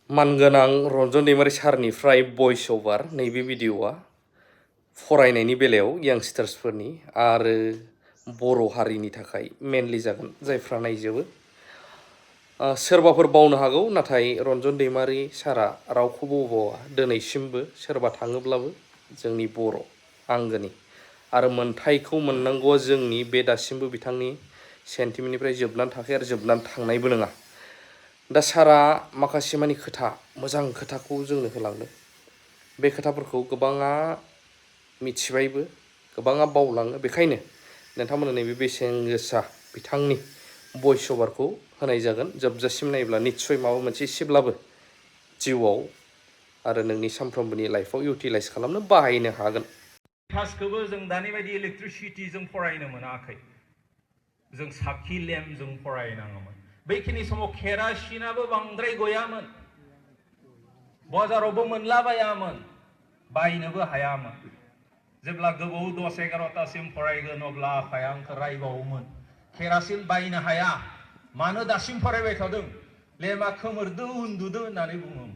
मानगोनां रन्जन दैमारि सारनिफ्राय भइस ओभार नैबे भिडिअआ फरायनायनि बेलायाव यांस्टार्सफोरनि आरो बर' हारिनि थाखाय मेनलि जागोन जायफ्रा नायजोबो सोरबाफोर बावनो हागौ नाथाय रन्जन दैमारि सारा रावखौबो बावा दिनैसिमबो सोरबा थाङोब्लाबो जोंनि बर' आंगोनि आरो मोनथायखौ मोननांगौआ जोंनि बे दासिमबो बिथांनि सेन्टिमेन्टनिफ्राय जोबनानै थाखाय आरो जोबनानै थांनायबो नङा दा सारा माखासे मानि खोथा मोजां खोथाखौ जोंनो होलांदों बे खोथाफोरखौ गोबाङा मिथिबायबो गोबाङा बावलाङो बेखायनो नोंथांमोननो नैबे बेसेन गोसा बिथांनि भइस ओभारखौ होनाय जागोन जोबजासिम नायोब्ला निस्सय माबा मोनसे एसेब्लाबो जिउआव आरो नोंनि सानफ्रोमबोनि लाइफआव इउटिलाइज खालामनो बाहायनो हागोन। फासखौबो जों दानि बायदि इलेक्ट्रिसिटि जों फरायनो मोनाखै जों साखि लेम्पजों फरायनाङोमोन बैखिनि समाव केरासिनाबो बांद्राय गैयामोन बाजारावबो मोनलाबायामोन बायनोबो हायामोन जेब्ला गोबाव 10-11तासिम फरायगोन अब्ला आफाया आंखौ रायबावोमोन केरासिन बायनो हाया मानो दासिम फरायबाय थादों लेम्पआ खोमोरदो उन्दुदो होननानै बुङोमोन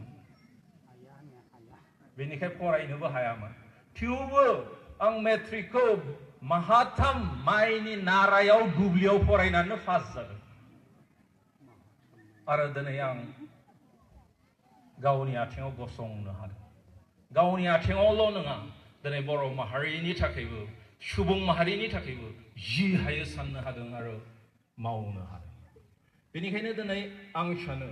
बेनिखाय फरायनोबो हायामोन थेवबो आं मेट्रिकखौ माहाथाम माइनि नारायाव दुब्लियाव फरायनानै पास जादों आरो दिनै आं गावनि आथिङाव गसंनो हादों गावनि आथिङावल' नङा दिनै बर' माहारिनि थाखायबो सुबुं माहारिनि थाखायबो जि हायो साननो हादों आरो मावनो हादों बेनिखायनो दिनै आं सानो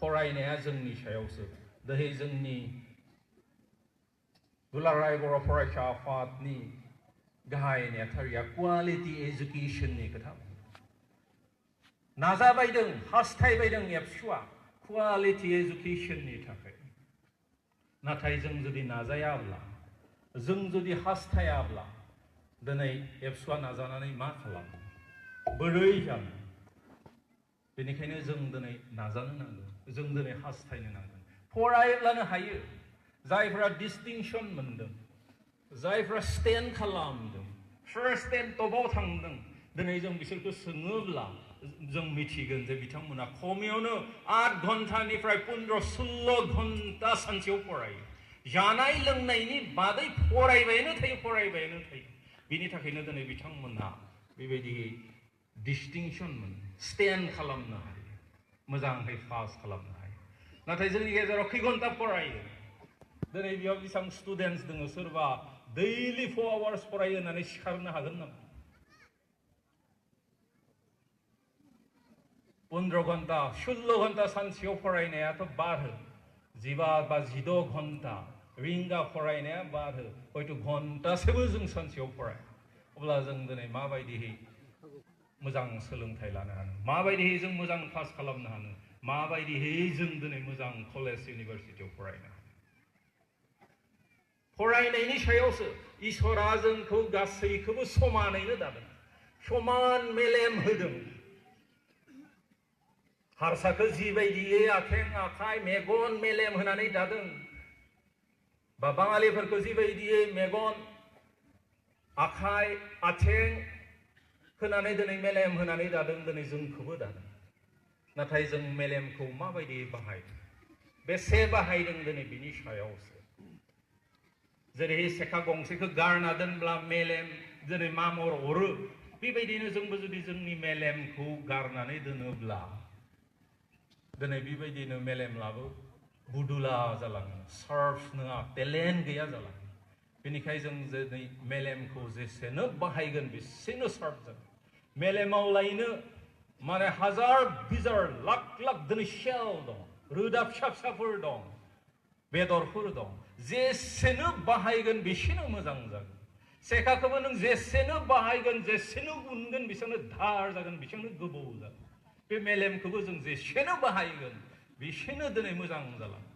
फरायनाया जोंनि सायावसो दिनै जोंनि दुलाराय बर' फरायसा आफादनि गाहाय नेहाथारिया क्वालिटि एजुकेशननि खोथा नाजाबायदों हास्थायबायदों एबसुआ क्वालिटि एजुकेशननि थाखाय नाथाय जों जुदि नाजायाब्ला जों जुदि हास्थायाब्ला दिनै एबसुआ नाजानानै मा खालामो बोरै जानो बेनिखायनो जों दिनै नाजानो नांगोन जों दिनै हास्थायनो नांगोन फरायोब्लानो हायो जायफ्रा डिस्टिंसन मोनदों जायफ्रा स्टेन्ड खालामदों फार्स्ट एन्ड टपआव थांदों दिनै जों बिसोरखौ सोङोब्ला जों मिथिगोन जे बिथांमोना खमैयावनो 8 घन्टानिफ्राय 15-16 घन्टा सानसेयाव फरायो जानाय लोंनायनि बादै फरायबायानो थायो बिनि थाखायनो दिनै बिथांमोनहा बेबायदि डिस्टिंसन मोनो स्टेन्ड खालामनो हायो मोजाङै पास खालामनो हायो नाथाय जोंनि गेजेराव खै घन्टा फरायो दिनै बेयाव बेसेबां स्टुडेन्टस दङ सोरबा दैलि 4 आवार्स फरायो होननानै सिखारनो हागोन नामा 15 घन्टा 16 घन्टा सानसेयाव फरायनायाथ' बारो 15 बा 16 घन्टा रिंगा फरायनाया बारो हयथ' घन्टासेबो जों सानसेयाव फराय अब्ला जों दिनै माबायदिहै मोजां सोलोंथाइ लानो हानो माबायदिहै जों मोजां पास खालामनो हानो माबायदिहै जों दिनै मोजां कलेज इउनिभारसिटियाव फरायनो हानो फरायनायनि सायावसो इसोरा जोंखौ गासैखौबो समानैनो दादों समान मेलेम होदों हारसाखौ जिबायदियै आथिं आखाइ मेगन मेलेम होनानै दादों बा बाङालिफोरखौ जिबायदियै मेगन आखाइ आथिं होनानै दिनै मेलेम होनानै दादों दिनै जोंखौबो दादों नाथाय जों मेलेमखौ माबायदि बाहायदों बेसे बाहायदों दिनै बिनि सायावसो जेरै सेखा गंसेखौ गारना दोनब्ला मेलेम दिनै मामर अरो बेबायदिनो जोंबो जुदि जोंनि मेलेमखौ गारनानै दोनोब्ला दिनै बेबायदिनो मेलेमलाबो बुदुला जालाङो सार्फ नङा टेलेन्ट गैया जालाङो बेनिखायनो जों दिनै मेलेमखौ जेसेनो बाहायगोन बेसेनो सार्फ जागोन मेलेमाव लायनो माने हाजार बिजार लाख लाख दिनै सेल दं रोदा फिसा फिसाफोर दं बेदरफोर दं जेसेनो बाहायगोन बेसेनो मोजां जागोन सेखाखौबो नों जेसेनो बाहायगोन जेसेनो उनगोन बेसेनो धार जागोन बेसेनो गोबौ जागोन बे मेलेमखौबो जों जेसेनो बाहायगोन बेसेनो दिनै मोजां जालाङो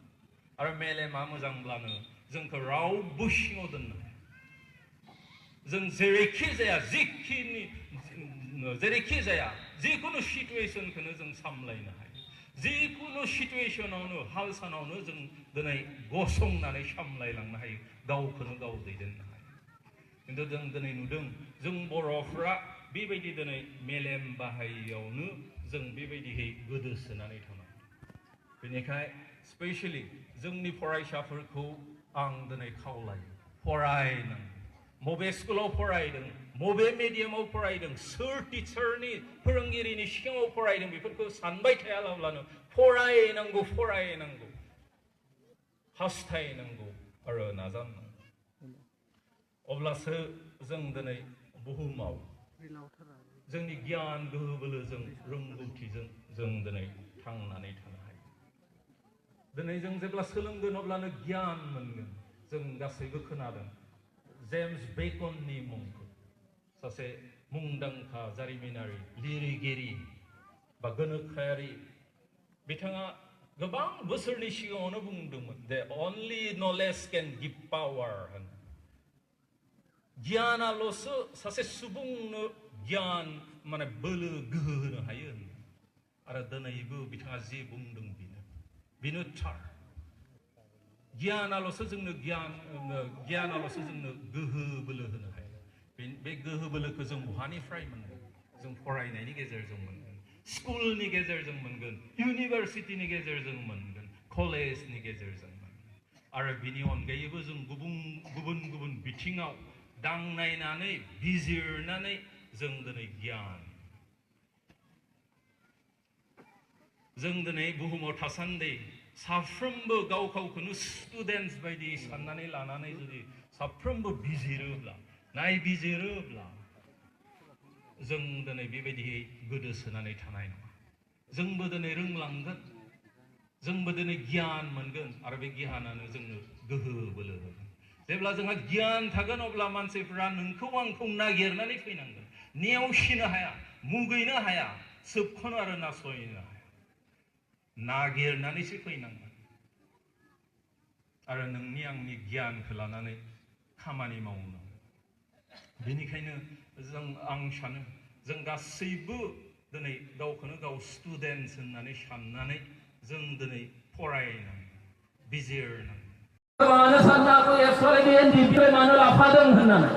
आरो मेलेमा मोजांब्लानो जोंखौ रावबो सिङाव दोननो हाया जों जेरैखि जाया जेरैखि जाया जिखुनु सिटुएसनखौनो जों सामलायनो हायो जिखुनु सिटुएसनावनो हाल सानावनो जों दिनै गसंनानै सामलायलांनो हायो गावखौनो गाव दैदेननो हायो खिन्थु जों दिनै नुदों जों बर'फ्रा बेबायदि दिनै मेलेम बाहायियावनो जों बेबायदिहै गोदोसोनानै थानांगौ बेनिखाय स्पेशली जोंनि फरायसाफोरखौ आं दिनै खावलायो फरायनांगौ मबे स्कुलाव फरायदों मबे मिडियामाव फरायदों सोर टिचारनि फोरोंगिरिनि सिगाङाव फरायदों बेफोरखौ सानबाय थायालाबानो फरायनांगौ हास्थायनांगौ आरो नाजानांगौ अब्लासो जों दिनै बुहुमाव जोंनि गियान गोहो बोलोजों रोंगौथिजों जों दिनै थांनानै थानो हायो दिनै जों जेब्ला सोलोंगोन अब्लानो गियान मोनगोन जों गासैबो खोनादों जेम्स बेकननि मुंखौ सासे मुंदांखा जारिमिनारि लिरगिरि बा गोनोखोआरि बिथाङा गोबां बोसोरनि सिगाङावनो बुंदोंमोन दे अनलि नलेज केन गिभ पावार होनना गियानाल'सो सासे सुबुंनो गियान माने बोलो गोहो होनो हायो आरो दिनैबो बिथाङा जि बुंदों बेनो थार गियानाल'सो जोंनो गियानाल'सो जोंनो गोहो बोलो होनो हायो बे गोहो बोलोखौ जों बहानिफ्राय मोनगोन जों फरायनायनि गेजेरजों मोनगोन स्कुलनि गेजेरजों मोनगोन इउनिभारसिटिनि गेजेरजों मोनगोन कलेजनि गेजेरजों मोनगोन आरो बिनि अनगायैबो जों गुबुन बिथिङाव दांनायनानै बिजिरनानै जों दिनै गियान जों दिनै बुहुमाव थासान्दि साफ्रोमबो गावखौनो स्टुडेन्टस बायदि साननानै लानानै जुदि साफ्रोमबो बिजिरोब्ला नायबिजिरोब्ला जों दिनै बेबायदियै गोदोसोनानै थानाय नङा जोंबो दिनै रोंलांगोन जोंबो दिनै गियान मोनगोन आरो बे गियानानो जोंनो गोहो बोलो होगोन जेब्ला जोंहा गियान थागोन अब्ला मानसिफोरा नोंखौ आंखौ नागिरनानै फैनांगोन नेवसिनो हाया मुगैनो हाया सोबख'नो आरो नासयनो हाया नागिरनानैसो फैनांगोन आरो नोंनि आंनि गियानखौ लानानै खामानि मावनांगोन बेनिखायनो आं सानो जों गासैबो दिनै गावखौनो गाव स्टुडेन्टस होननानै साननानै जों दिनै फरायनांगोन बिजिरनांगोन मानो साननाखौ एक्सुवेलि एनडिपिआइ मानो लाफादों होननानै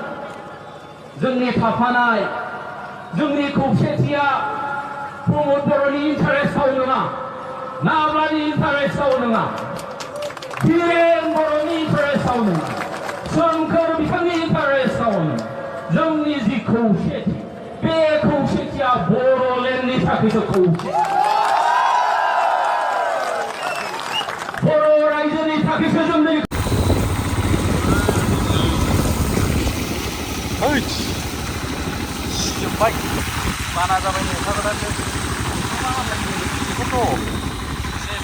जोंनि थाफानाय जोंनि खौसेथिया प्रमद बर'नि इन्टारेस्टआव नङा नाब्लानि इन्टारेस्टआव नङा बिरेन बर'नि इन्टारेस्टआव नङा सोमखोर बिथांनि इन्टारेस्टआव नङा जोंनि जि खौसेथि बे खौसेथिया बर'लेण्डनि थाखायसो खौसे बर' रायजोनि थाखायसो जोंनि सिजोब्बाय बाना जाबाय नै अखाफोरानो मा बेखौथ' एसे